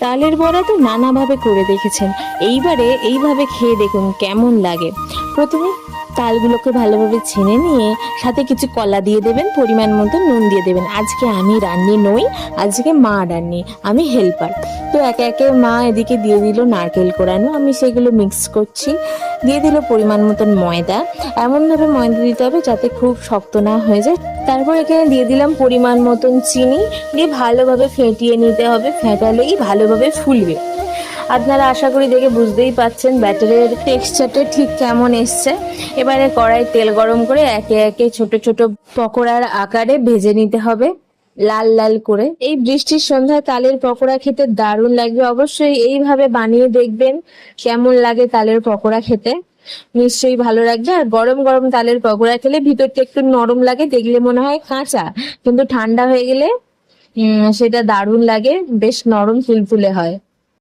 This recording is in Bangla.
তালের বড়া তো নানাভাবে করে দেখেছেন, এইবারে এইভাবে খেয়ে দেখুন কেমন লাগে। প্রথমে তালগুলোকে ভালোভাবে ছেনে নিয়ে সাথে কিছু কলা দিয়ে দেবেন, পরিমাণ মতো নুন দিয়ে দেবেন। আজকে আমি রান্নি নই, আজকে মা রান্নি, আমি হেল্পার। তো একে একে মা এদিকে দিয়ে দিল নারকেল কোড়ানো, আমি সেগুলো মিক্স করছি। দিয়ে দিল পরিমাণ মতন ময়দা, এমনভাবে ময়দা দিতে হবে যাতে খুব শক্ত না হয়ে যায়। তারপর এখানে দিয়ে দিলাম পরিমাণ মতন চিনি, দিয়ে ভালোভাবে ফেটিয়ে নিতে হবে, ফেটালেই ভালোভাবে ফুলবে। আপনারা আশা করি দেখে বুঝতেই পাচ্ছেন ব্যাটারের টেক্সচারটা ঠিক কেমন এসছে। এবারে কড়াই তেল গরম করে একে একে ছোট ছোট পকোড়ার আকারে ভেজে নিতে হবে, লাল লাল করে। এই বৃষ্টির সন্ধ্যায় তালের পকোড়া খেতে দারুণ লাগবে, অবশ্যই এইভাবে বানিয়ে দেখবেন কেমন লাগে তালের পকোড়া খেতে, নিশ্চয়ই ভালো লাগবে। আর গরম গরম তালের পকোড়া খেলে ভিতরটা একটু নরম লাগে, দেখলে মনে হয় কাঁচা, কিন্তু ঠান্ডা হয়ে গেলে সেটা দারুণ লাগে, বেশ নরম তুলতুলে হয়।